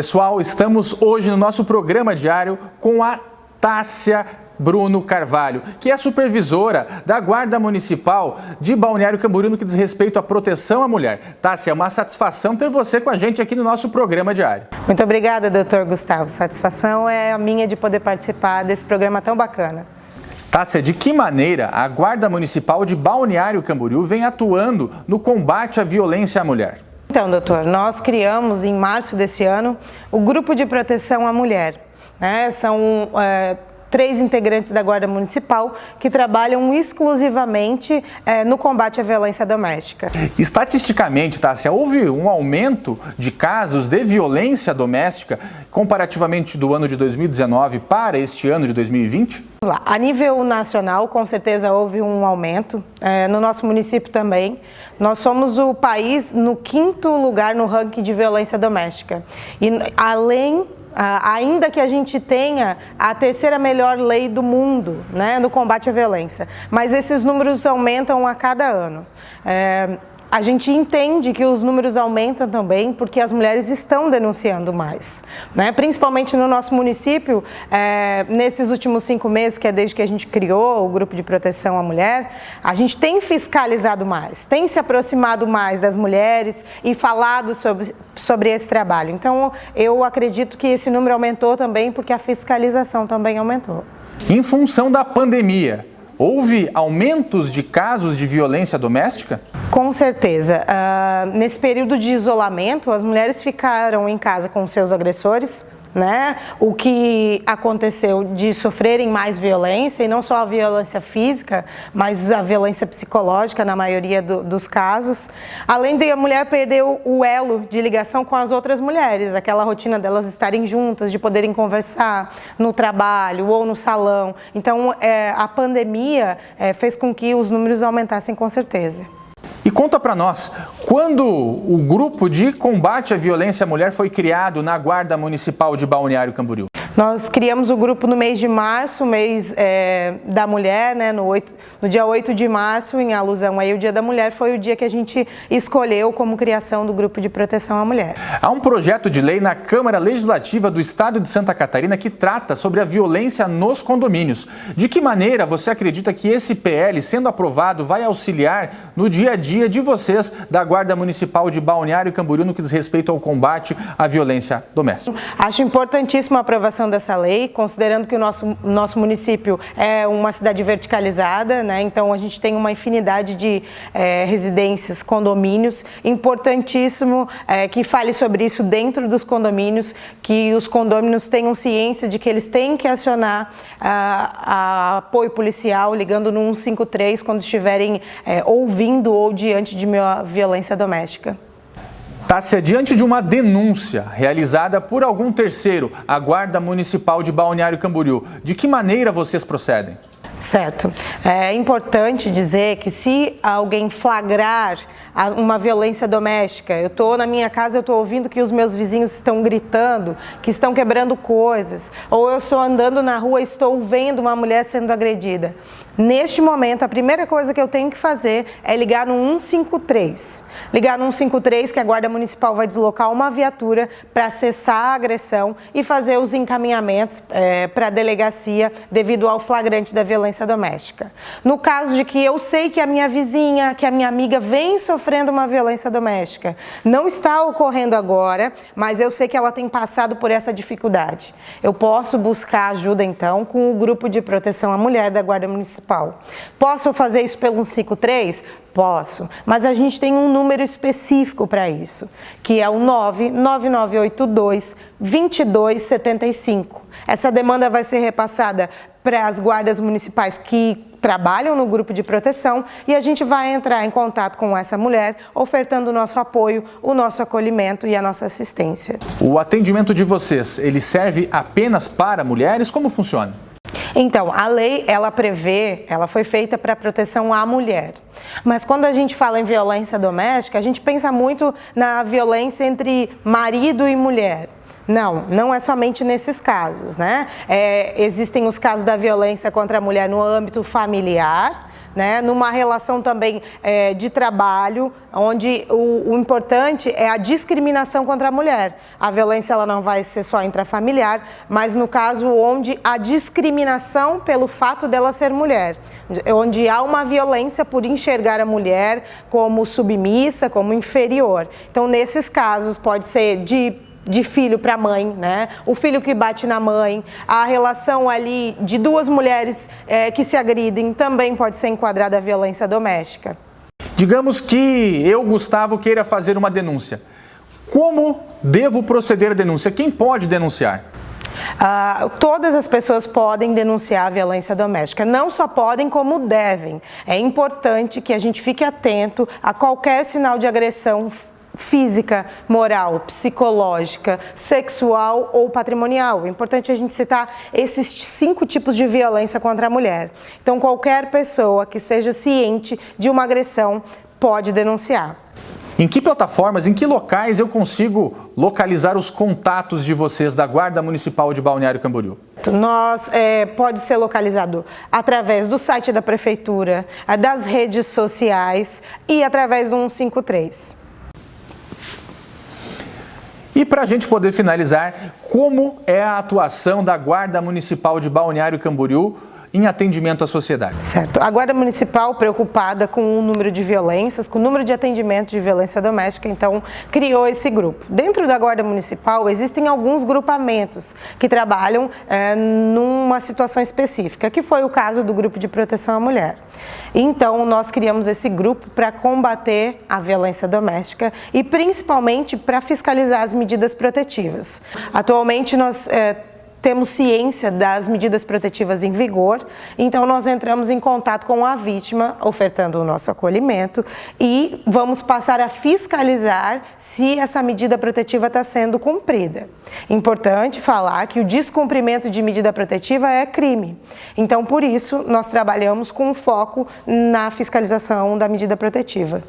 Pessoal, estamos hoje no nosso programa diário com a Tássia Bruno Carvalho, que é supervisora da Guarda Municipal de Balneário Camboriú no que diz respeito à proteção à mulher. Tássia, é uma satisfação ter você com a gente aqui no nosso programa diário. Muito obrigada, doutor Gustavo. Satisfação é a minha de poder participar desse programa tão bacana. Tássia, de que maneira a Guarda Municipal de Balneário Camboriú vem atuando no combate à violência à mulher? Então, doutor, nós criamos em março desse ano o Grupo de Proteção à Mulher. São 3 integrantes da Guarda Municipal que trabalham exclusivamente no combate à violência doméstica. Estatisticamente, Tássia, houve um aumento de casos de violência doméstica comparativamente do ano de 2019 para este ano de 2020? A nível nacional, com certeza houve um aumento, no nosso município também. Nós somos o país no 5º lugar no ranking de violência doméstica. E ainda que a gente tenha a 3ª melhor lei do mundo, no combate à violência, mas esses números aumentam a cada ano. A gente entende que os números aumentam também porque as mulheres estão denunciando mais, principalmente no nosso município. Nesses últimos 5 meses, que é desde que a gente criou o Grupo de Proteção à Mulher, a gente tem fiscalizado mais, tem se aproximado mais das mulheres e falado sobre esse trabalho. Então, eu acredito que esse número aumentou também porque a fiscalização também aumentou. Em função da pandemia, houve aumentos de casos de violência doméstica? Com certeza. Nesse período de isolamento, as mulheres ficaram em casa com seus agressores, O que aconteceu de sofrerem mais violência, e não só a violência física, mas a violência psicológica na maioria dos casos. Além de a mulher perder o elo de ligação com as outras mulheres, aquela rotina delas estarem juntas, de poderem conversar no trabalho ou no salão. Então, a pandemia fez com que os números aumentassem com certeza. E conta para nós, quando o grupo de combate à violência à mulher foi criado na Guarda Municipal de Balneário Camboriú? Nós criamos o grupo no mês de março, mês da mulher, no dia 8 de março, em alusão aí, o Dia da Mulher foi o dia que a gente escolheu como criação do Grupo de Proteção à Mulher. Há um projeto de lei na Câmara Legislativa do Estado de Santa Catarina que trata sobre a violência nos condomínios. De que maneira você acredita que esse PL, sendo aprovado, vai auxiliar no dia a dia de vocês da Guarda Municipal de Balneário Camboriú no que diz respeito ao combate à violência doméstica? Acho importantíssima a aprovação dessa lei, considerando que o nosso município é uma cidade verticalizada, então a gente tem uma infinidade de residências, condomínios. Importantíssimo que fale sobre isso dentro dos condomínios, que os condôminos tenham ciência de que eles têm que acionar apoio policial, ligando no 153 quando estiverem ouvindo ou diante de uma violência doméstica. Tássia, diante de uma denúncia realizada por algum terceiro, a Guarda Municipal de Balneário Camboriú, de que maneira vocês procedem? Certo. É importante dizer que se alguém flagrar uma violência doméstica, eu estou na minha casa, eu estou ouvindo que os meus vizinhos estão gritando, que estão quebrando coisas, ou eu estou andando na rua e estou vendo uma mulher sendo agredida. Neste momento, a primeira coisa que eu tenho que fazer é ligar no 153. Ligar no 153, que a Guarda Municipal vai deslocar uma viatura para cessar a agressão e fazer os encaminhamentos para a delegacia devido ao flagrante da violência doméstica. No caso de que eu sei que a minha vizinha, que a minha amiga vem sofrendo uma violência doméstica, não está ocorrendo agora, mas eu sei que ela tem passado por essa dificuldade. Eu posso buscar ajuda, então, com o Grupo de Proteção à Mulher da Guarda Municipal. Posso fazer isso pelo 153? Posso, mas a gente tem um número específico para isso, que é o 99982-2275. Essa demanda vai ser repassada para as guardas municipais que trabalham no grupo de proteção e a gente vai entrar em contato com essa mulher, ofertando o nosso apoio, o nosso acolhimento e a nossa assistência. O atendimento de vocês, ele serve apenas para mulheres? Como funciona? Então, a lei, ela foi feita para proteção à mulher. Mas quando a gente fala em violência doméstica, a gente pensa muito na violência entre marido e mulher. Não é somente nesses casos, Existem os casos da violência contra a mulher no âmbito familiar, né? Numa relação também de trabalho, onde o importante é a discriminação contra a mulher. A violência ela não vai ser só intrafamiliar, mas no caso onde a discriminação pelo fato dela ser mulher, onde há uma violência por enxergar a mulher como submissa, como inferior. Então, nesses casos, pode ser de filho para mãe, né? O filho que bate na mãe, a relação ali de duas mulheres que se agridem também pode ser enquadrada a violência doméstica. Digamos que eu, Gustavo, queira fazer uma denúncia. Como devo proceder a denúncia? Quem pode denunciar? Todas as pessoas podem denunciar a violência doméstica, não só podem como devem. É importante que a gente fique atento a qualquer sinal de agressão física, moral, psicológica, sexual ou patrimonial. É importante a gente citar esses 5 tipos de violência contra a mulher. Então, qualquer pessoa que esteja ciente de uma agressão pode denunciar. Em que plataformas, em que locais eu consigo localizar os contatos de vocês da Guarda Municipal de Balneário Camboriú? Pode ser localizado através do site da Prefeitura, das redes sociais e através do 153. E para a gente poder finalizar, como é a atuação da Guarda Municipal de Balneário Camboriú em atendimento à sociedade? Certo. A Guarda Municipal, preocupada com o número de violências, com o número de atendimento de violência doméstica, então criou esse grupo. Dentro da Guarda Municipal existem alguns grupamentos que trabalham numa situação específica, que foi o caso do Grupo de Proteção à Mulher. Então, nós criamos esse grupo para combater a violência doméstica e principalmente para fiscalizar as medidas protetivas. Atualmente, nós temos ciência das medidas protetivas em vigor, então nós entramos em contato com a vítima, ofertando o nosso acolhimento e vamos passar a fiscalizar se essa medida protetiva está sendo cumprida. Importante falar que o descumprimento de medida protetiva é crime, então por isso nós trabalhamos com foco na fiscalização da medida protetiva.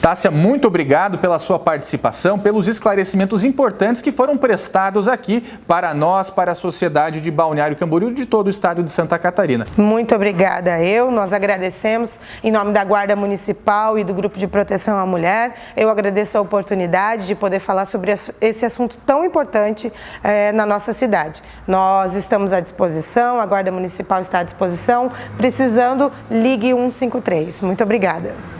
Tássia, muito obrigado pela sua participação, pelos esclarecimentos importantes que foram prestados aqui para nós, para a sociedade de Balneário Camboriú e de todo o estado de Santa Catarina. Muito obrigada nós agradecemos em nome da Guarda Municipal e do Grupo de Proteção à Mulher. Eu agradeço a oportunidade de poder falar sobre esse assunto tão importante na nossa cidade. Nós estamos à disposição, a Guarda Municipal está à disposição. Precisando, ligue 153. Muito obrigada.